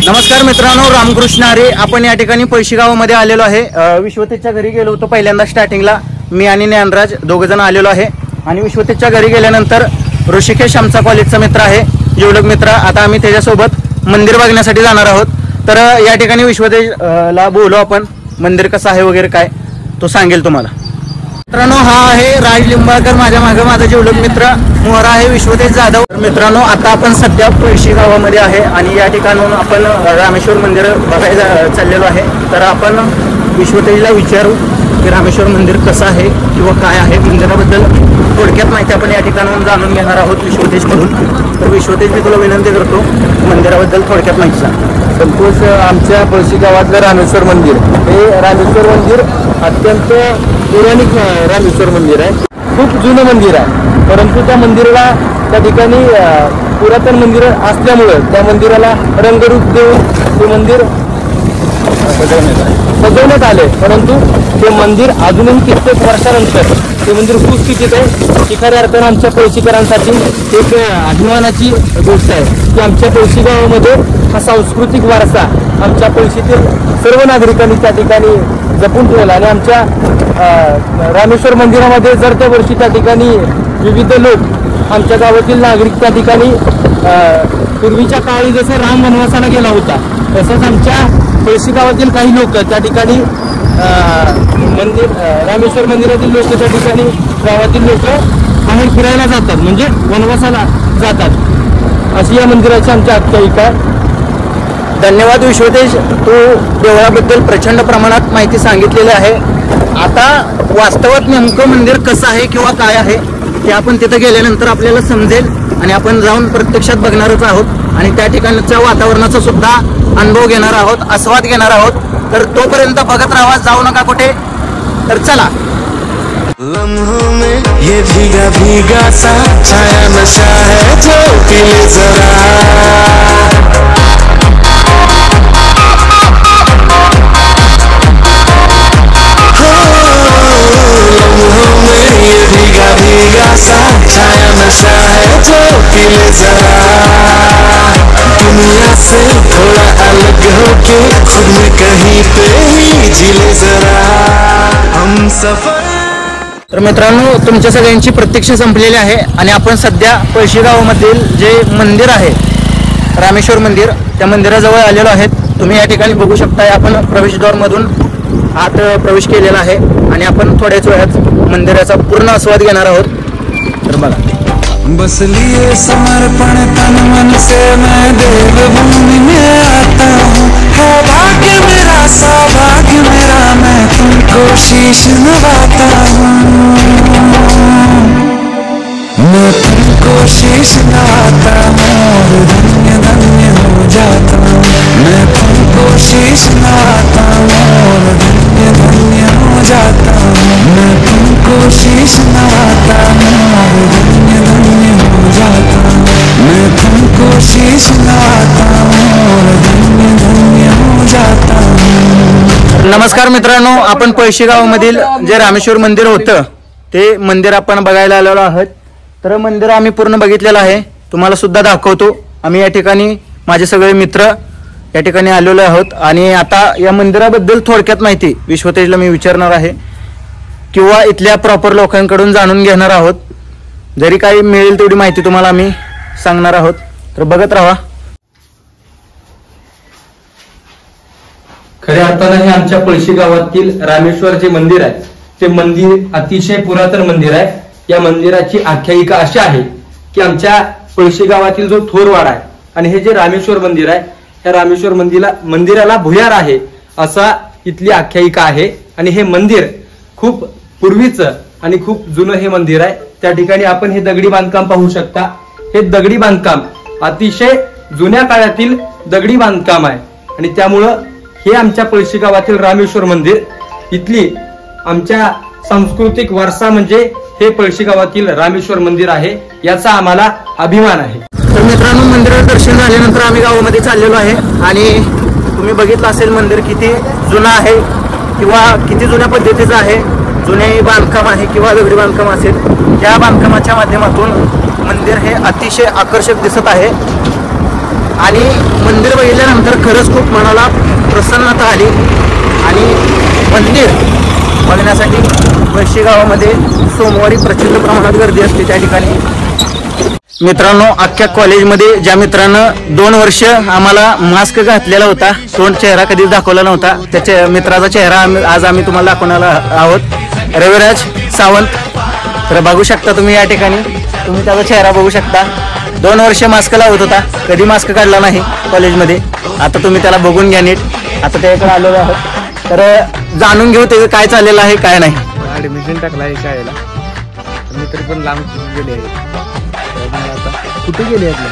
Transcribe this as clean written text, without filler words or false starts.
नमस्कार मित्रांनो, रामकृष्ण हरी. आपण या ठिकाणी पळशी गावामध्ये आलेलो आहे. विश्वतेजच्या घरी गेलो होतो पहिल्यांदा स्टार्टिंगला. मी आणि ज्ञानराज दोघं जण आलेलो आहे. आणि विश्वतेजच्या घरी गेल्यानंतर ऋषिकेश आमचा कॉलेजचा मित्र आहे, जेवढक मित्र. आता आम्ही त्याच्यासोबत मंदिर बघण्यासाठी जाणार आहोत. तर या ठिकाणी विश्वतेजला बोलू आपण, मंदिर कसं आहे वगैरे काय तो सांगेल तुम्हाला. मित्रांनो, हा आहे राज लिंबाळकर, माझ्या मागे माझा जेवढक मित्र. मोहरा आहे विश्वतेज जाधव. मित्रांनो, आता आपण सध्या पळशी गावामध्ये आहे आणि या ठिकाणून आपण रामेश्वर मंदिर बघायला चाललेलो आहे. तर आपण विश्वतेजला विचारू की रामेश्वर मंदिर कसं आहे किंवा काय आहे. मंदिराबद्दल थोडक्यात माहिती आपण या ठिकाणून जाणून घेणार आहोत विश्वतेजकडून. तर विश्वतेज, मी तुला विनंती करतो, मंदिराबद्दल थोडक्यात माहिती सांग. संतोष, आमच्या पळशी गावातलं रामेश्वर मंदिर हे रामेश्वर मंदिर अत्यंत पौराणिक रामेश्वर मंदिर आहे. खूप जुनं मंदिर आहे, परंतु त्या मंदिराला त्या ठिकाणी पुरातन मंदिर असल्यामुळं त्या मंदिराला रंगरूप देऊन ते मंदिर सजवण्यात आले. परंतु ते मंदिर अजूनही कित्येक वर्षानंतर ते मंदिर सुस्थितीत आहे. ही खऱ्या अर्थानं आमच्या पळशीकरांसाठी एक अभिमानाची गोष्ट आहे की आमच्या पळशी गावामध्ये हा सांस्कृतिक वारसा आमच्या पळशीतील सर्व नागरिकांनी त्या ठिकाणी जपून ठेवला. आणि आमच्या रामेश्वर मंदिरामध्ये जर त्या वर्षी त्या ठिकाणी विविध लोक आमच्या गावातील नागरिक त्या ठिकाणी पूर्वीच्या काळी जसं राम वनवासाला गेला होता तसंच आमच्या पळशी गावातील काही लोक त्या ठिकाणी मंदिर रामेश्वर मंदिरातील लोक त्या ठिकाणी गावातील लोक बाहेर फिरायला जातात, म्हणजे वनवासाला जातात. अशी या मंदिराची आमची आख्यायिका. धन्यवाद विश्वतेज, तू देवळाबद्दल प्रचंड प्रमाणात माहिती सांगितलेली आहे. आता वास्तवात नेमकं मंदिर कसं आहे किंवा काय आहे ते आपण तिथं गेल्यानंतर आपल्याला समजेल आणि आपण जाऊन प्रत्यक्षात बघणारच आहोत आणि त्या ठिकाणच्या वातावरणाचा सुद्धा अनुभव घेणार आहोत, आस्वाद घेणार आहोत. तर तोपर्यंत बघत राहा, जाऊ नका कुठे. तर चला. लम्हों में ये भीगा भीगा सा छाया नशा है जो पी ले जरा. लम्हों में ये भीगा भीगा सा छाया नशा है जो पी ले जरा. दुनिया से थोड़ा अलग होके खुद में कहीं पे ही जी ले जरा. हम सफर. तर मित्रांनो, तुमच्या सगळ्यांची प्रतीक्षा संपलेली आहे आणि आपण सध्या पळशी गावामधील जे मंदिर आहे रामेश्वर मंदिर, त्या मंदिराजवळ आलेलो आहेत. तुम्ही या ठिकाणी बघू शकताय, आपण प्रवेशद्वारमधून आत प्रवेश केलेला आहे आणि आपण थोड्याच वेळात मंदिराचा पूर्ण आस्वाद घेणार आहोत. तर बघा. बस लिए समर्पण तन मन से मैं देवभूमि में आता हूँ. है भाग्य मेरा, सौभाग्य मेरा, मैं तुमको शीश नवाता हूँ. मैं तुमको शीश नवाता हूँ और धन्य धन्य हो जाता हूँ. मैं तुमको शीश नवाता हूँ और धन्य धन्य हो जाता हूँ. मैं तुमको शीश नवाता हूँ और धन्य धन्य हो जाता हूँ. मैं तुमको शीश नवाता हूँ और धन्य धन्य हो जाता हूँ. नमस्कार मित्रांनो, आपण पळशी गावामधील जे रामेश्वर मंदिर होतं ते मंदिर आपण बघायला आलेलो आहोत. तर मंदिर आम्ही पूर्ण बघितलेलं आहे, तुम्हाला सुद्धा दाखवतो. आम्ही या ठिकाणी माझे सगळे मित्र या ठिकाणी आलेलो आहोत आणि आता या मंदिराबद्दल थोडक्यात माहिती विश्वतेजला मी विचारणार आहे किंवा इथल्या प्रॉपर लोकांकडून जाणून घेणार आहोत. जरी काही मिळेल तेवढी माहिती तुम्हाला आम्ही सांगणार आहोत. तर बघत राहा. खऱ्या अर्थानं हे आमच्या पळशी गावातील रामेश्वर जे मंदिर आहे ते मंदिर अतिशय पुरातन मंदिर आहे. या मंदिराची आख्यायिका अशी आहे की आमच्या पळशी गावातील जो थोरवाडा आहे आणि हे जे रामेश्वर मंदिर आहे, या रामेश्वर मंदिराला भुयार आहे असा इथली आख्यायिका आहे. आणि हे मंदिर खूप पूर्वीचं आणि खूप जुनं हे मंदिर आहे. त्या ठिकाणी आपण हे दगडी बांधकाम पाहू शकता. हे दगडी बांधकाम अतिशय जुन्या काळातील दगडी बांधकाम आहे आणि त्यामुळं हे आमच्या पळशी गावातील रामेश्वर मंदिर इथली आमच्या सांस्कृतिक वारसा म्हणजे हे पळशी गावातील रामेश्वर मंदिर आहे, याचा आम्हाला अभिमान आहे. तर मित्रांनो, मंदिरात दर्शन झाल्यानंतर आम्ही गावामध्ये चाललेलो आहे आणि तुम्ही बघितलं असेल मंदिर किती जुनं आहे किंवा किती जुन्या पद्धतीचं आहे. जुने बांधकाम आहे किंवा दगडी बांधकाम असेल, त्या बांधकामाच्या माध्यमातून मंदिर हे अतिशय आकर्षक दिसत आहे. आणि मंदिर बघितल्यानंतर खरंच खूप मनाला प्रसन्नता आली आणि मंदिर बघण्यासाठी पळशी गावामध्ये सोमवारी प्रचंड प्रमाणात गर्दी असते त्या ठिकाणी. मित्रांनो, अख्ख्या कॉलेजमध्ये ज्या मित्रानं 2 वर्ष आम्हाला मास्क घातलेला होता, तोंड चेहरा कधीच दाखवला नव्हता, त्याच्या मित्राचा चेहरा आज आम्ही तुम्हाला दाखवणार आहोत. रविराज सावंत. तर बघू शकता तुम्ही या ठिकाणी, तुम्ही त्याचा चेहरा बघू शकता. 2 वर्ष मास्क लावत होता, कधी मास्क काढला नाही कॉलेजमध्ये. आता तुम्ही त्याला बघून घ्या नीट. आता त्याकडे आलेलो आहोत, तर जाणून घेऊ ते काय चाललेलं आहे काय नाही. ऍडमिशन टाकला आहे शाळेला, मित्र पण लांब गेले आहेत. आता कुठे गेले आहेत?